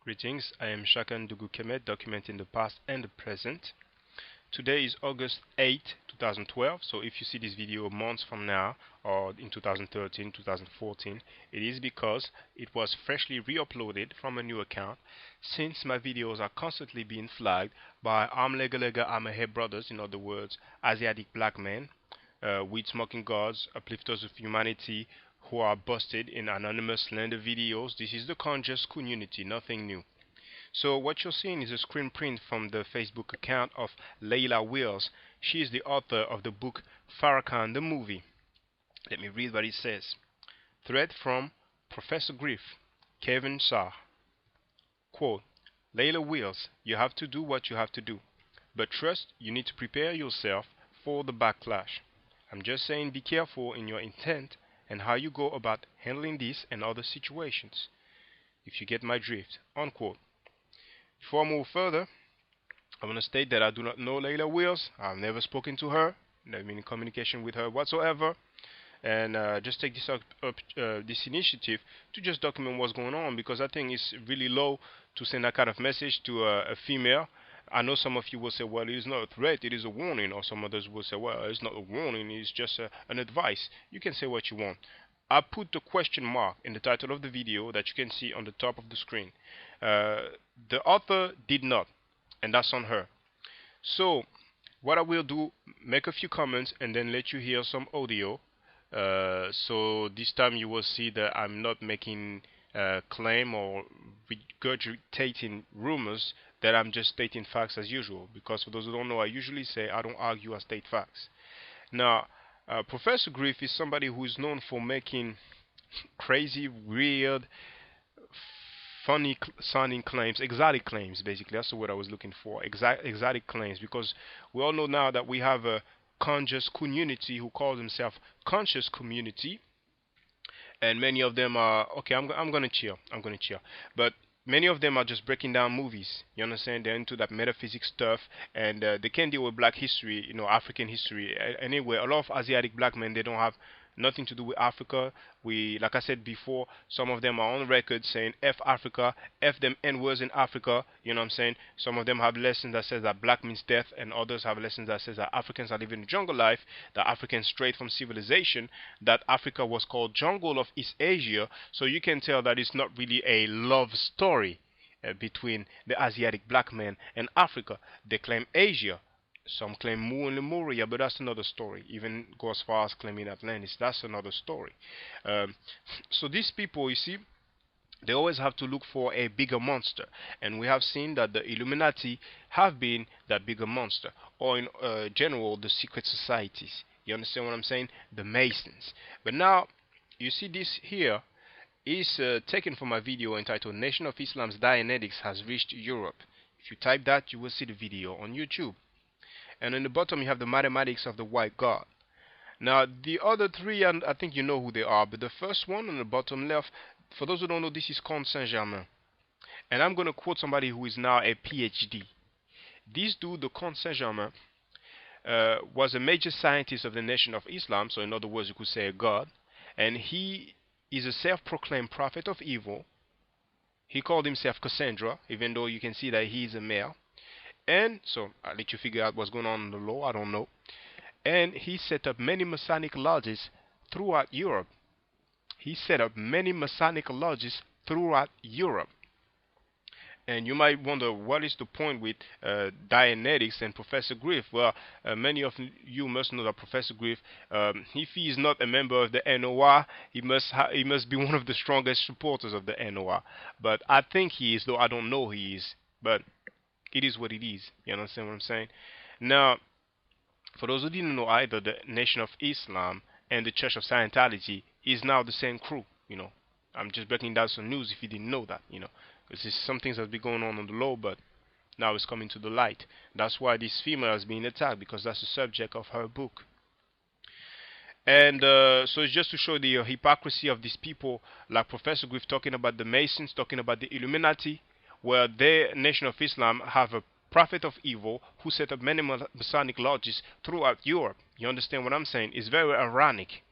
Greetings, I am Shakan Dugu Kemet, documenting the past and the present. Today is August 8, 2012, so if you see this video months from now, or in 2013, 2014, it is because it was freshly re-uploaded from a new account, since my videos are constantly being flagged by Amlegalega Amahe brothers, in other words, Asiatic black men, weed smoking gods, uplifters of humanity, who are busted in anonymous slander videos. This is the conscious community, nothing new. So what you're seeing is a screen print from the Facebook account of Layla Wills. She is the author of the book Farrakhan the Movie. Let me read what it says. Thread from Professor Griff, Kevin Sarr. Quote, Layla Wills, you have to do what you have to do. But trust, you need to prepare yourself for the backlash. I'm just saying be careful in your intent and how you go about handling this and other situations. If you get my drift. Unquote. Before I move further, I want to state that I do not know Layla Wills. I've never spoken to her, never been in communication with her whatsoever, and just take this initiative to just document what's going on, because I think it's really low to send that kind of message to a female. I know some of you will say, well, it is not a threat, it is a warning, or some others will say, well, it's not a warning, it's just an advice. You can say what you want. I put the question mark in the title of the video that you can see on the top of the screen. The author did not, and that's on her. So what I will do, make a few comments and then let you hear some audio. So this time you will see that I'm not making claim or regurgitating rumors, that I'm just stating facts as usual, because for those who don't know, I usually say I don't argue, I state facts. Now Professor Griff is somebody who is known for making crazy, weird, funny sounding claims, exotic claims. Basically, that's the word I was looking for. Exotic claims, because we all know now that we have a conscious community who calls themselves conscious community, and many of them are okay. I'm gonna chill. But many of them are just breaking down movies. You understand? They're into that metaphysics stuff, and they can deal with Black history, African history. Anyway, a lot of Asiatic black men, they don't have nothing to do with Africa. Like I said before, some of them are on record saying F Africa, F them N-words in Africa. You know what I'm saying? Some of them have lessons that says that black means death, and others have lessons that says that Africans are living jungle life, that Africans strayed from civilization, that Africa was called jungle of East Asia. So you can tell that it's not really a love story between the Asiatic black man and Africa. They claim Asia. Some claim Mu and Lemuria, but that's another story. Even go as far as claiming Atlantis. That's another story. So these people, you see, they always have to look for a bigger monster, and we have seen that the Illuminati have been that bigger monster, or in general, the secret societies. You understand what I'm saying? The Masons. But now, you see this here is taken from a video entitled Nation of Islam's Dianetics has reached Europe. If you type that, you will see the video on YouTube. And in the bottom you have the mathematics of the white god. Now the other three, and I think you know who they are, but the first one on the bottom left, for those who don't know, this is Comte Saint-Germain. And I'm going to quote somebody who is now a PhD. This dude, the Comte Saint-Germain, was a major scientist of the Nation of Islam, so in other words you could say a god, and he is a self-proclaimed prophet of evil. He called himself Cassandra, even though you can see that he is a male. And so I'll let you figure out what's going on in the law, I don't know. And he set up many Masonic lodges throughout Europe. And you might wonder, what is the point with Dianetics and Professor Griff? Well, many of you must know that Professor Griff, if he is not a member of the NOR, he must be one of the strongest supporters of the NOR. But I think he is, though I don't know he is. But it is what it is. You understand what I'm saying? Now, for those who didn't know either, the Nation of Islam and the Church of Scientology is now the same crew. I'm just breaking down some news if you didn't know that. Because some things have been going on the low, but now it's coming to the light. That's why this female is being attacked, because that's the subject of her book. And so it's just to show the hypocrisy of these people, like Professor Griff talking about the Masons, talking about the Illuminati, where their Nation of Islam have a prophet of evil who set up many Masonic lodges throughout Europe. You understand what I'm saying? It's very ironic,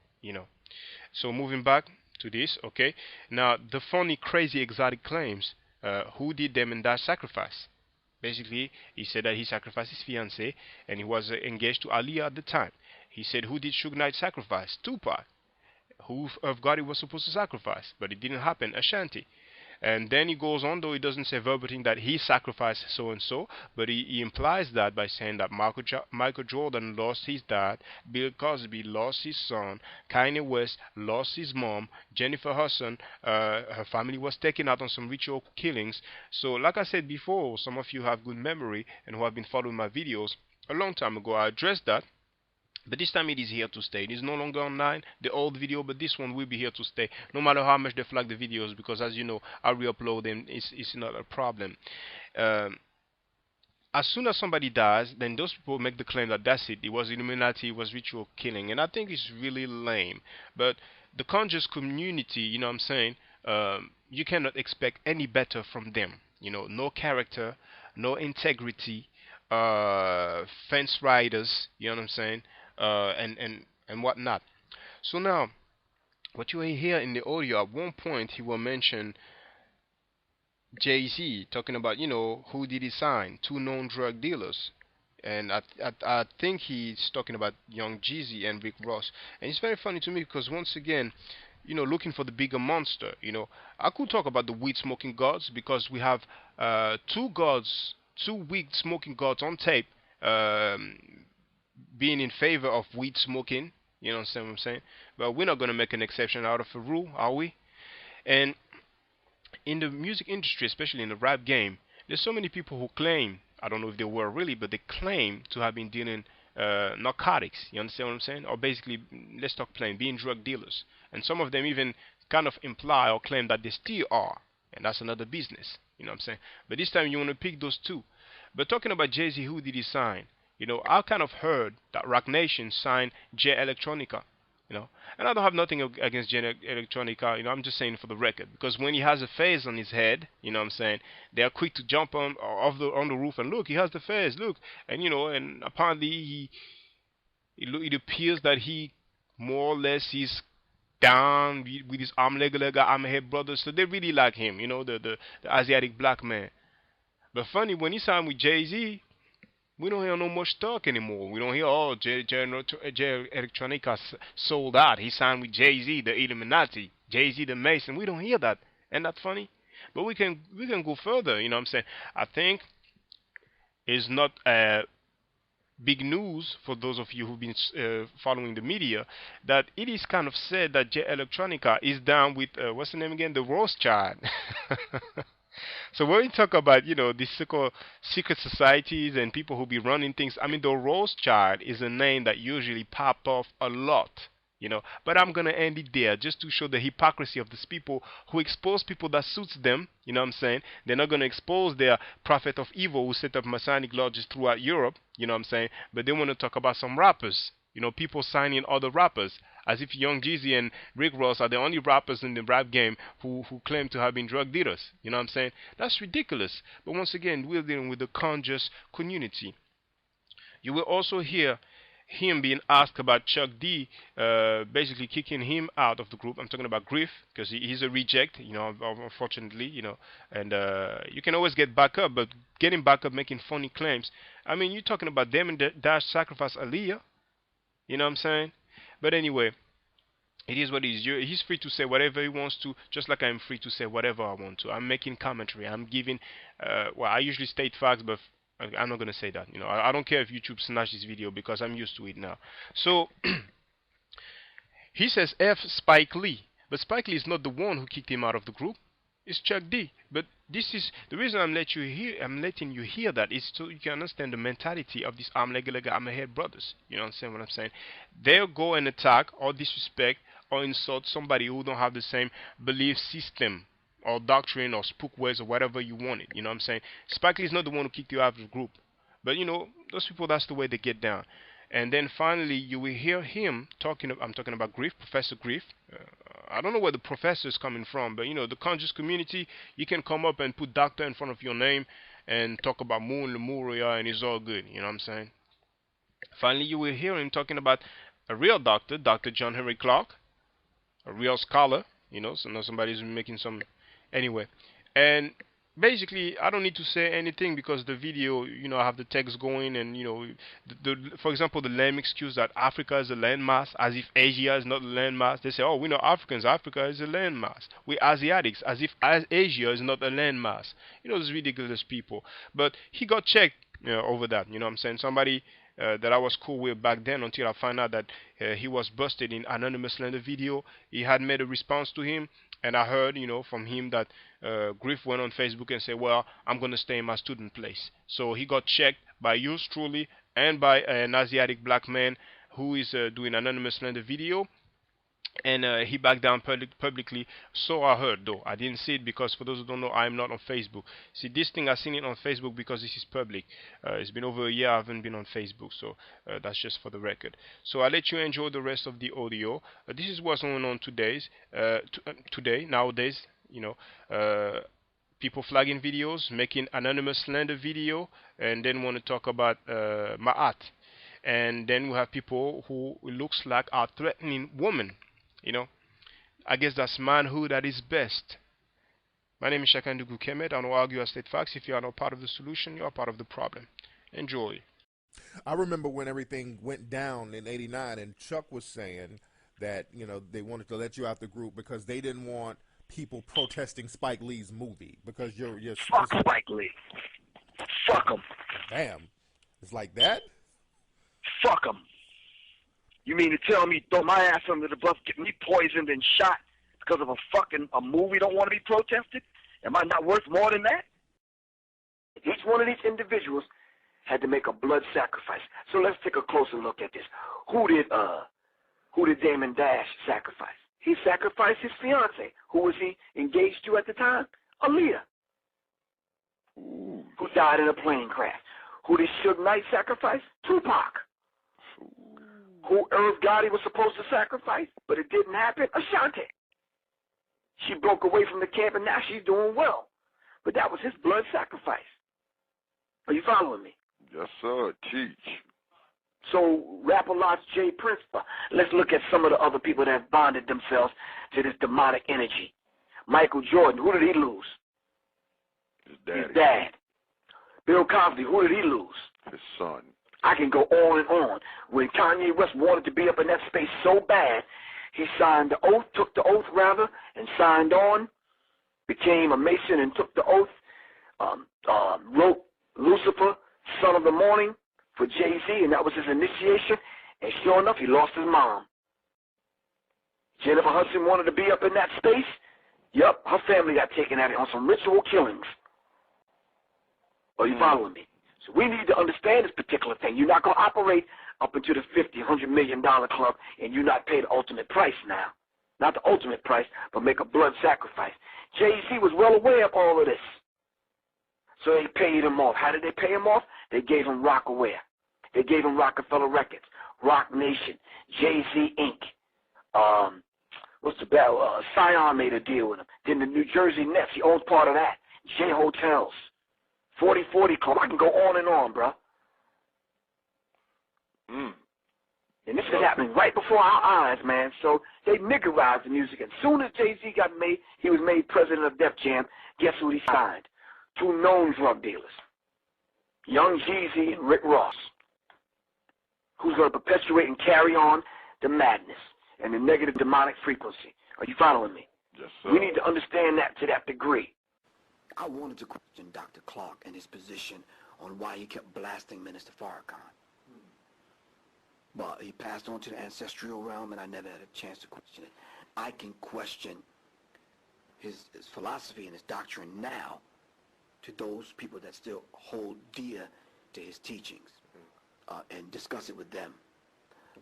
So moving back to this, okay. Now, the funny, crazy, exotic claims who did them that sacrifice. Basically, he said that he sacrificed his fiancée, and he was engaged to Aaliyah at the time. He said, who did Suge Knight sacrifice? Tupac. Who of God he was supposed to sacrifice, but it didn't happen. Ashanti. And then he goes on, though he doesn't say verbatim that he sacrificed so and so, but he implies that by saying that Michael Jordan lost his dad, Bill Cosby lost his son, Kanye West lost his mom, Jennifer Hudson, her family was taken out on some ritual killings. So, like I said before, some of you have good memory and who have been following my videos. A long time ago, I addressed that. But this time it is here to stay. It is no longer online, the old video, but this one will be here to stay. No matter how much they flag the videos, because as you know, I re-upload them. It's not a problem. As soon as somebody dies, then those people make the claim that that's it. It was Illuminati, it was ritual killing. And I think it's really lame. But the conscious community, you know what I'm saying, you cannot expect any better from them. You know, no character, no integrity, fence riders, you know what I'm saying? And whatnot. So now, what you hear in the audio, at one point he will mention Jay-Z talking about, you know, who did he sign? Two known drug dealers. And I think he's talking about Young Jeezy and Rick Ross. And it's very funny to me because once again, you know, looking for the bigger monster. You know, I could talk about the weed smoking gods because we have two weed smoking gods on tape. Being in favor of weed smoking, you know what I'm saying? But we're not going to make an exception out of a rule, are we? And in the music industry, especially in the rap game, there's so many people who claim, I don't know if they were really, but they claim to have been dealing narcotics, you understand what I'm saying? Or basically, let's talk plain, being drug dealers. And some of them even kind of imply or claim that they still are. And that's another business, you know what I'm saying? But this time you want to pick those two. But talking about Jay-Z, who did he sign? You know, I kind of heard that Rock Nation signed J Electronica, you know, and I don't have nothing against J Electronica, you know, I'm just saying for the record, because when he has a fez on his head, you know what I'm saying, they are quick to jump on the roof and look, he has the fez, look, and you know, and apparently it appears that he more or less is down with his arm leg head brothers, so they really like him, you know, the Asiatic black man. But funny, when he signed with Jay-Z, we don't hear no much talk anymore. We don't hear, oh, J Electronica sold out. He signed with Jay-Z, the Illuminati. Jay-Z, the Mason. We don't hear that. Ain't that funny? But we can go further, you know what I'm saying? I think it's not big news for those of you who've been following the media that it is kind of said that J Electronica is down with, what's the name again? The Rothschild. So when we talk about, you know, these so-called secret societies and people who be running things, I mean, the Rothschild is a name that usually pop off a lot, you know. But I'm going to end it there just to show the hypocrisy of these people who expose people that suits them, you know what I'm saying. They're not going to expose their prophet of evil who set up Masonic lodges throughout Europe, you know what I'm saying. But they want to talk about some rappers, you know, people signing other rappers, as if Young Jeezy and Rick Ross are the only rappers in the rap game who claim to have been drug dealers. You know what I'm saying? That's ridiculous. But once again, we're dealing with the conscious community. You will also hear him being asked about Chuck D basically kicking him out of the group. I'm talking about Griff, because he's a reject, you know, unfortunately, you know, and you can always get back up, but getting back up making funny claims. I mean, you're talking about them and Dash sacrifice Aaliyah. You know what I'm saying? But anyway, it is what it is. He's free to say whatever he wants to, just like I'm free to say whatever I want to. I'm making commentary. I'm giving, well, I usually state facts, but I'm not going to say that. You know, I don't care if YouTube snatch this video because I'm used to it now. So, he says F Spike Lee. But Spike Lee is not the one who kicked him out of the group. It's Chuck D. But this is the reason I'm letting you hear that is so you can understand the mentality of these Head brothers. You know what I'm saying? They'll go and attack or disrespect or insult somebody who don't have the same belief system or doctrine or spook ways or whatever you want it. You know what I'm saying? Spike Lee is not the one who kicked you out of the group. But you know, those people, that's the way they get down. And then finally, you will hear him talking. I'm talking about Griff, Professor Griff. I don't know where the professor is coming from, but you know, the conscious community, you can come up and put doctor in front of your name and talk about Moon Lemuria, and it's all good. You know what I'm saying? Finally, you will hear him talking about a real doctor, Dr. John Henry Clark, a real scholar. You know, so now somebody's making some. Anyway, and basically I don't need to say anything because the video, I have the text going, and for example, the lame excuse that Africa is a landmass, as if Asia is not a landmass. They say, oh, we know Africans, Africa is a landmass. We Asiatics, as if Asia is not a landmass. Those ridiculous people. But he got checked, over that. You know what I'm saying? Somebody that I was cool with back then, until I found out that he was busted in anonymous slander video. He had made a response to him, and I heard, from him that Griff went on Facebook and said, well, I'm going to stay in my student place. So he got checked by yours truly and by an Asiatic black man who is doing anonymous slander video. And he backed down publicly. So I heard, though I didn't see it, because for those who don't know, I'm not on Facebook. See, this thing, I seen it on Facebook because this is public. It's been over a year I haven't been on Facebook, so that's just for the record. So I'll let you enjoy the rest of the audio. This is what's going on today, nowadays. People flagging videos, making anonymous slander video, and then want to talk about my art. And then we have people who looks like are threatening women. I guess that's manhood at its best. My name is Shakandugu Kemet. I don't argue or state facts. If you are not part of the solution, you are part of the problem. Enjoy. I remember when everything went down in '89, and Chuck was saying that they wanted to let you out the group because they didn't want people protesting Spike Lee's movie because you're fuck Spike Lee. Fuck him. Damn, it's like that. Fuck him. You mean to tell me throw my ass under the bus, get me poisoned and shot because of a movie don't want to be protested? Am I not worth more than that? Each one of these individuals had to make a blood sacrifice. So let's take a closer look at this. Who did Damon Dash sacrifice? He sacrificed his fiance. Who was he engaged to at the time? Aaliyah. Who died in a plane crash. Who did Suge Knight sacrifice? Tupac. Who Irv Gotti was supposed to sacrifice, but it didn't happen? Ashanti. She broke away from the camp, and now she's doing well. But that was his blood sacrifice. Are you following me? Yes, sir. Teach. So, Rap-A-Lot's Jay Prince, let's look at some of the other people that have bonded themselves to this demonic energy. Michael Jordan, who did he lose? His daddy. His dad. Bill Cosby, who did he lose? His son. I can go on and on. When Kanye West wanted to be up in that space so bad, he signed the oath, took the oath rather, and signed on, became a Mason and took the oath, wrote Lucifer, Son of the Morning for Jay-Z, and that was his initiation, and sure enough, he lost his mom. Jennifer Hudson wanted to be up in that space. Yup, her family got taken at it on some ritual killings. Are you following me? So we need to understand this particular thing. You're not going to operate up into the $50, $100 million club and you not pay the ultimate price now. Not the ultimate price, but make a blood sacrifice. Jay-Z was well aware of all of this. So they paid him off. How did they pay him off? They gave him Rockaware. They gave him Rockefeller Records, Rock Nation, Jay-Z Inc. What's the bell? Scion made a deal with him. Then the New Jersey Nets, he owns part of that. J Hotels. 4040 Club. I can go on and on, bro. And this is happening right before our eyes, man. So they niggerized the music. As soon as Jay-Z got made, he was made president of Def Jam. Guess who he signed? Two known drug dealers. Young Jeezy and Rick Ross. Who's going to perpetuate and carry on the madness and the negative demonic frequency. Are you following me? Yes, sir. We need to understand that to that degree. I wanted to question Dr. Clark and his position on why he kept blasting Minister Farrakhan. But he passed on to the ancestral realm, and I never had a chance to question it. I can question his philosophy and his doctrine now to those people that still hold dear to his teachings and discuss it with them.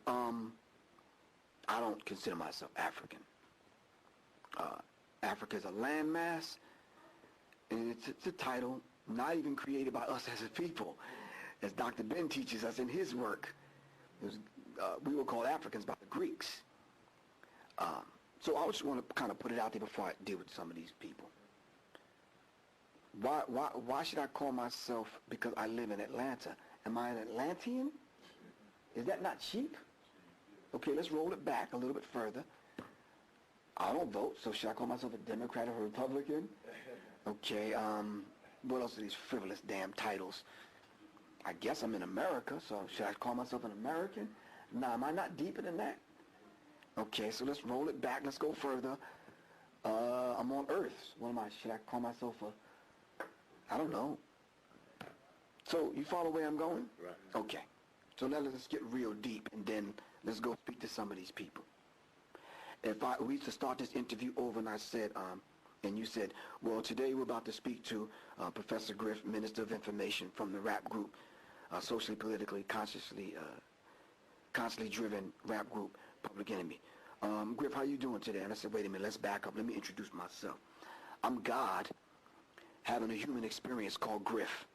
I don't consider myself African. Africa is a landmass, and it's a title not even created by us as a people. As Dr. Ben teaches us in his work, we were called Africans by the Greeks. So I just want to kind of put it out there before I deal with some of these people. Why should I call myself, because I live in Atlanta? Am I an Atlantean? Is that not cheap? Okay, let's roll it back a little bit further. I don't vote, so should I call myself a Democrat or a Republican? Okay, what else are these frivolous damn titles? I guess I'm in America, so should I call myself an American? Nah, am I not deeper than that? Okay, so let's roll it back. Let's go further. I'm on Earth. What am I? Should I call myself I don't know. So you follow where I'm going? Right. Okay. So now let's get real deep, and then let's go speak to some of these people. We used to start this interview over, and I said, and you said, well, today we're about to speak to Professor Griff, Minister of Information from the rap group, socially, politically, consciously driven rap group, Public Enemy. Griff, how you doing today? And I said, wait a minute, let's back up. Let me introduce myself. I'm God having a human experience called Griff.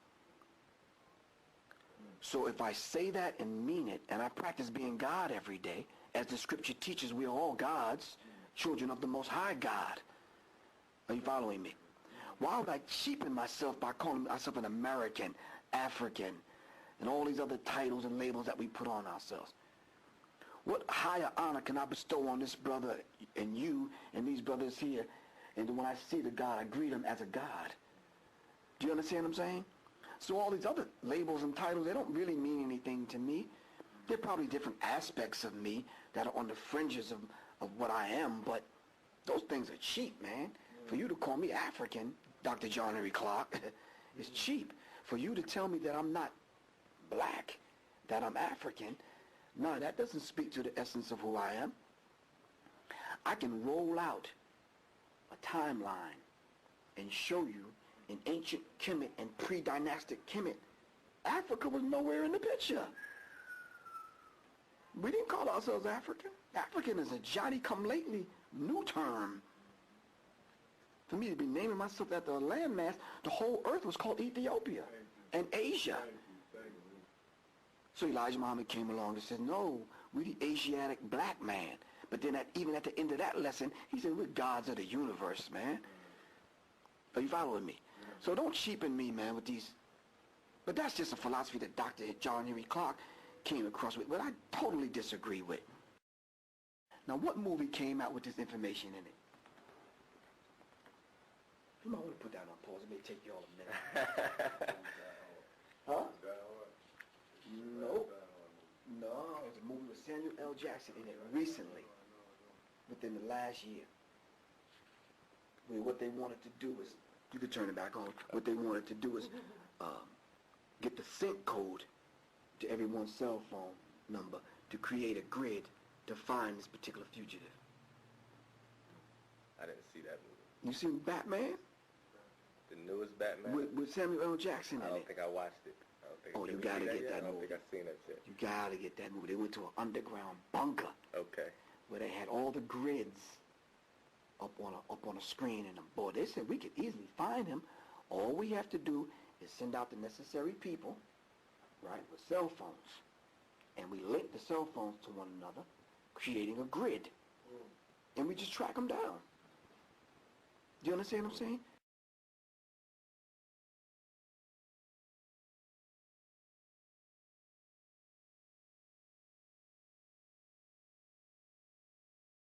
So if I say that and mean it, and I practice being God every day, as the scripture teaches, we are all gods, children of the Most High God. Are you following me? Why would I cheapen myself by calling myself an American, African, and all these other titles and labels that we put on ourselves? What higher honor can I bestow on this brother and you and these brothers here? And when I see the God, I greet him as a God. Do you understand what I'm saying? So all these other labels and titles, they don't really mean anything to me. They're probably different aspects of me that are on the fringes of what I am, but those things are cheap, man. For you to call me African, Dr. John Henry Clark, is cheap. For you to tell me that I'm not black, that I'm African, no, that doesn't speak to the essence of who I am. I can roll out a timeline and show you in ancient Kemet and pre-dynastic Kemet, Africa was nowhere in the picture. We didn't call ourselves African. African is a Johnny-come-lately new term. For me to be naming myself after a landmass, the whole earth was called Ethiopia and Asia. So Elijah Muhammad came along and said, no, we're the Asiatic black man. But then even at the end of that lesson, he said, we're gods of the universe, man. Are you following me? So don't cheapen me, man, with these. But that's just a philosophy that Dr. John Henry Clark came across with, but I totally disagree with. Now, what movie came out with this information in it? You might want to put that on pause. It may take you all a minute. Huh? Nope. No, it was a movie with Samuel L. Jackson in it recently, within the last year. What they wanted to do is, you could turn it back on, what they wanted to do is get the sync code to everyone's cell phone number to create a grid to find this particular fugitive. I didn't see that movie. You seen Batman? The newest Batman? With Samuel L. Jackson in it. I don't think I watched it. Oh, you gotta get that movie. I don't think I've seen that yet. You gotta get that movie. They went to an underground bunker. Okay. Where they had all the grids up on a screen, and boy, they said we could easily find him. All we have to do is send out the necessary people, right, with cell phones, and we link the cell phones to one another, creating a grid, and we just track them down. Do you understand what I'm saying?